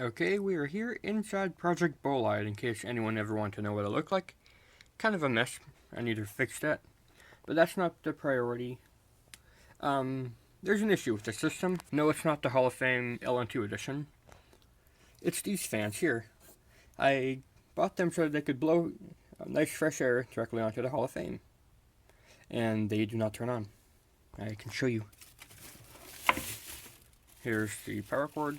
Okay, we are here inside Project Bolide in case anyone ever wanted to know what it looked like. Kind of a mess. I need to fix that. But that's not the priority. There's an issue with the system. No, it's not the Hall of Fame LN2 edition. It's these fans here. I bought them so that they could blow nice fresh air directly onto the Hall of Fame. And they do not turn on. I can show you. Here's the power cord.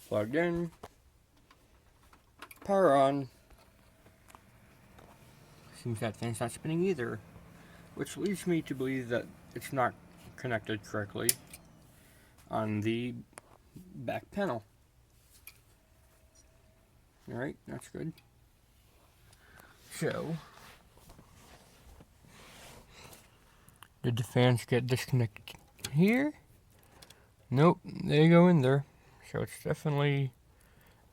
Plugged in. Power on. Seems that fan's not spinning either, which leads me to believe that it's not connected correctly on the back panel. Alright, that's good. So, did the fans get disconnected here? Nope, they go in there. So it's definitely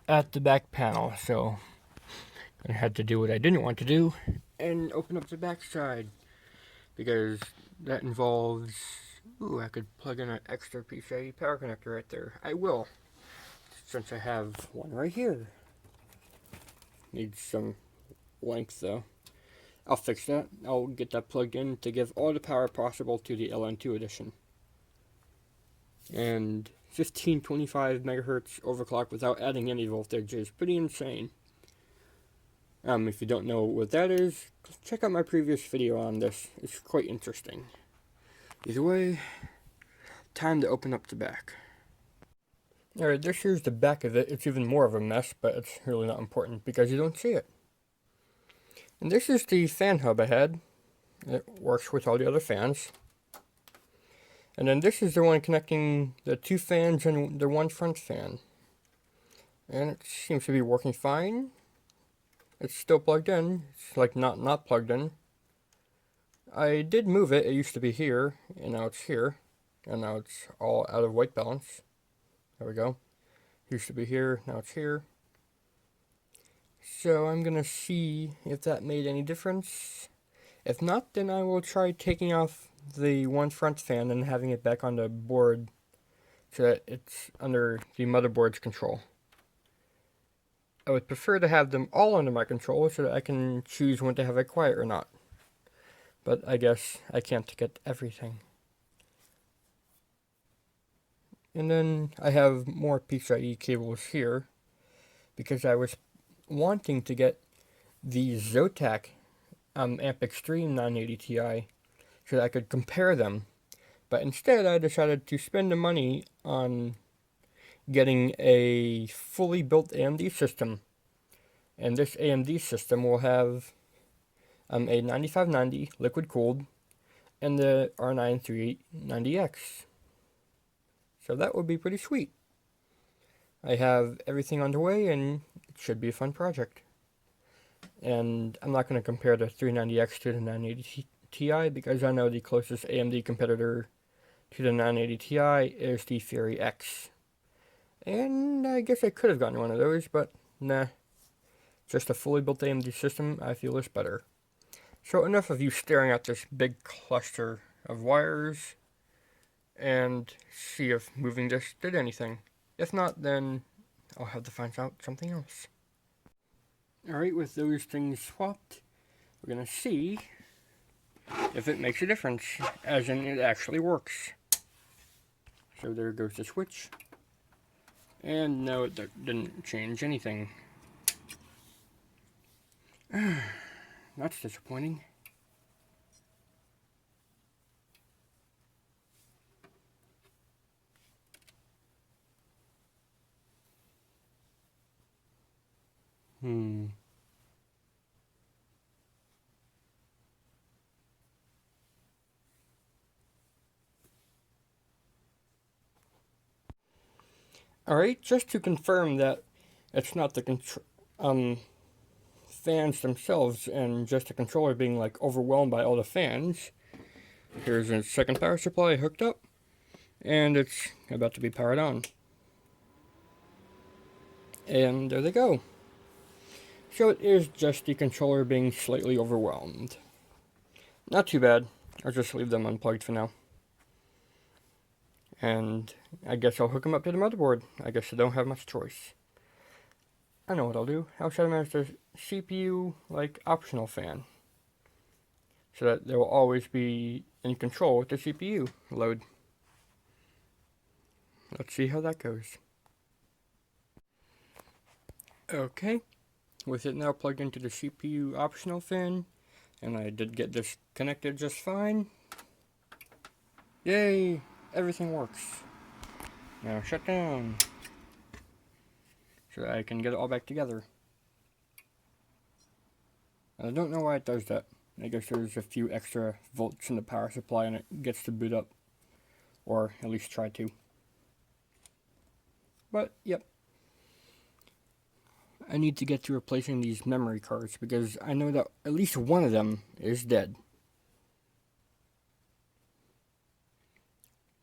at the back panel. So I had to do what I didn't want to do and open up the back side, because that involves, ooh, I could plug in an extra PCIe power connector right there. I will, since I have one right here. Needs some length though. I'll fix that. I'll get that plugged in to give all the power possible to the LN2 edition. And 1525 megahertz overclock without adding any voltage is pretty insane. If you don't know what that is, check out my previous video on this. It's quite interesting. Either way, time to open up the back. Alright, this here's the back of it. It's even more of a mess, but it's really not important because you don't see it. And this is the fan hub I had. It works with all the other fans. And then this is the one connecting the two fans and the one front fan. And it seems to be working fine. It's still plugged in. It's like not plugged in. I did move it. It used to be here, and now it's here. And now it's all out of white balance. There we go. It used to be here, now it's here. So I'm gonna see if that made any difference. If not, then I will try taking off the one front fan and having it back on the board so that it's under the motherboard's control. I would prefer to have them all under my control so that I can choose when to have it quiet or not. But I guess I can't get everything. And then I have more PCIe cables here because I was wanting to get the Zotac Amp Extreme 980 Ti so that I could compare them. But instead I decided to spend the money on getting a fully built AMD system. And this AMD system will have a 9590 liquid cooled and the R9 3890X. So that would be pretty sweet. I have everything underway and it should be a fun project. And I'm not going to compare the 390X to the 980 Ti because I know the closest AMD competitor to the 980 Ti is the Fury X. And I guess I could have gotten one of those, but nah. Just a fully built AMD system I feel is better. So enough of you staring at this big cluster of wires and see if moving this did anything. If not, then I'll have to find out something else. Alright, with those things swapped, we're going to see if it makes a difference, as in it actually works. So there goes the switch. And no, it didn't change anything. That's disappointing. Alright, just to confirm that it's not the fans themselves and just the controller being like overwhelmed by all the fans. Here's a second power supply hooked up and it's about to be powered on. And there they go. So it is just the controller being slightly overwhelmed. Not too bad. I'll just leave them unplugged for now. And I guess I'll hook them up to the motherboard. I guess I don't have much choice. I know what I'll do. I'll set them as the CPU, like, optional fan. So that they will always be in control with the CPU load. Let's see how that goes. Okay, with it now plugged into the CPU optional fan, and I did get this connected just fine. Yay! Everything works. Now shut down, so that I can get it all back together. I don't know why it does that. I guess there's a few extra volts in the power supply and it gets to boot up. Or at least try to. But, yep. I need to get to replacing these memory cards because I know that at least one of them is dead.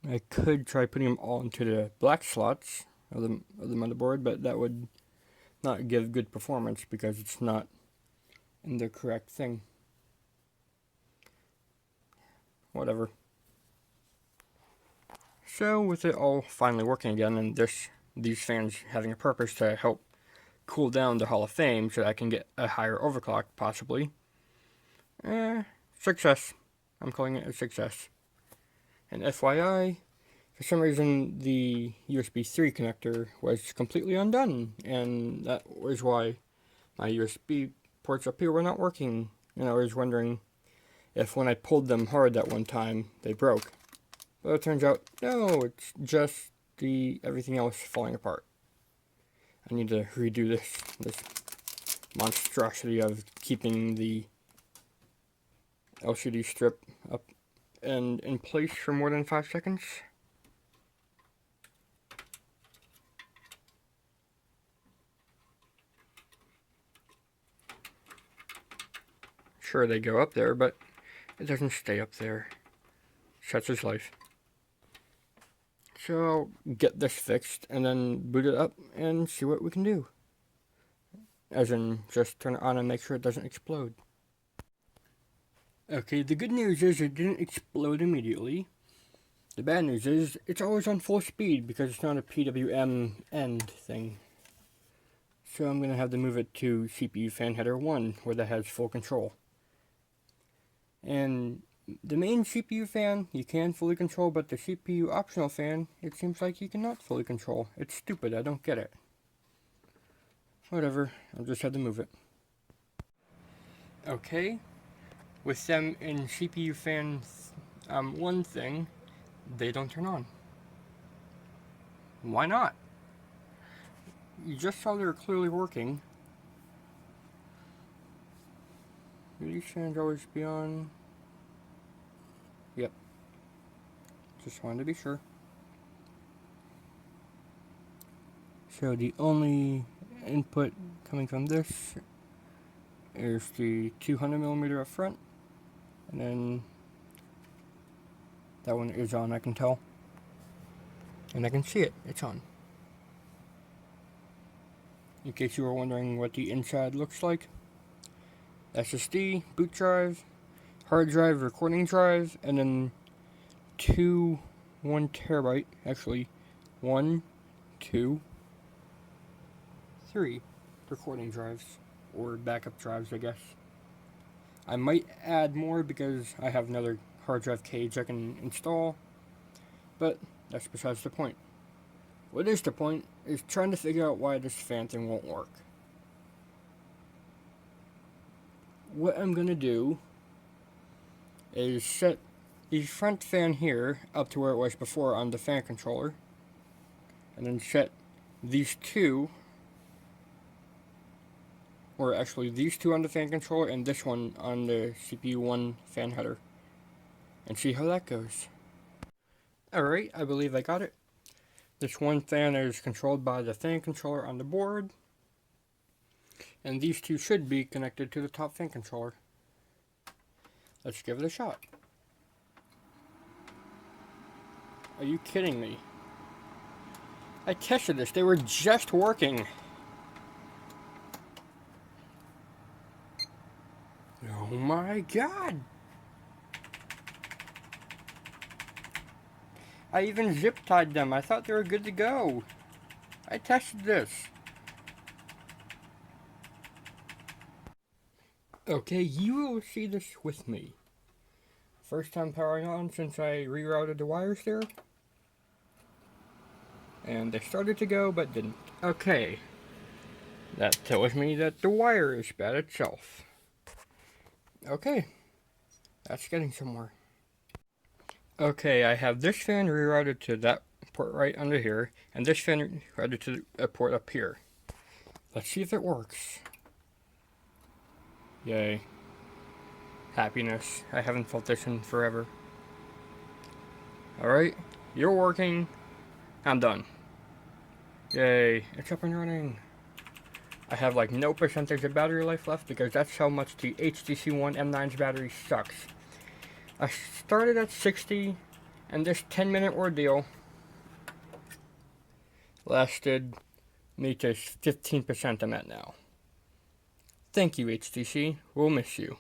I could try putting them all into the black slots of the motherboard, but that would not give good performance because it's not in the correct thing. Whatever. So with it all finally working again, and these fans having a purpose to help cool down the Hall of Fame so I can get a higher overclock, possibly. Success. I'm calling it a success. And FYI, for some reason the USB 3 connector was completely undone, and that was why my USB ports up here were not working. And I was wondering if when I pulled them hard that one time, they broke. But it turns out, no, it's just everything else falling apart. I need to redo this monstrosity of keeping the LCD strip up and in place for more than 5 seconds. Sure, they go up there, but it doesn't stay up there. Such is life. So I'll get this fixed and then boot it up and see what we can do. As in, just turn it on and make sure it doesn't explode. Okay, the good news is it didn't explode immediately. The bad news is it's always on full speed because it's not a PWM end thing. So I'm going to have to move it to CPU fan header 1 where that has full control. And the main CPU fan you can fully control, but the CPU optional fan, it seems like you cannot fully control. It's stupid, I don't get it. Whatever, I'll just have to move it. Okay, with them in CPU fan 1 thing, they don't turn on. Why not? You just saw they were clearly working. Do these fans always be on? Yep. Just wanted to be sure. So the only input coming from this is the 200mm up front, and then that one is on, I can tell, and I can see it, it's on. In case you were wondering what the inside looks like, SSD, boot drive, hard drive, recording drive, and then 2 1TB, actually 1, 2, 3 recording drives, or backup drives, I guess. I might add more because I have another hard drive cage I can install, but that's besides the point. What is the point is trying to figure out why this fan thing won't work. What I'm gonna do is set the front fan here up to where it was before on the fan controller, and then set these two, or actually these two on the fan controller and this one on the CPU 1 fan header, and see how that goes. Alright, I believe I got it. This one fan is controlled by the fan controller on the board, and these two should be connected to the top fan controller. Let's give it a shot. Are you kidding me? I tested this, they were just working. Oh my god! I even zip tied them. I thought they were good to go. I tested this. Okay, you will see this with me. First time powering on since I rerouted the wires there. And they started to go, but didn't. Okay. That tells me that the wire is bad itself. Okay. That's getting somewhere. Okay, I have this fan rerouted to that port right under here, and this fan routed to a port up here. Let's see if it works. Yay. Happiness. I haven't felt this in forever. Alright, you're working. I'm done. Yay, it's up and running. I have like no percentage of battery life left because that's how much the HTC One M9's battery sucks. I started at 60, and this 10-minute ordeal lasted me to 15% I'm at now. Thank you, HTC. We'll miss you.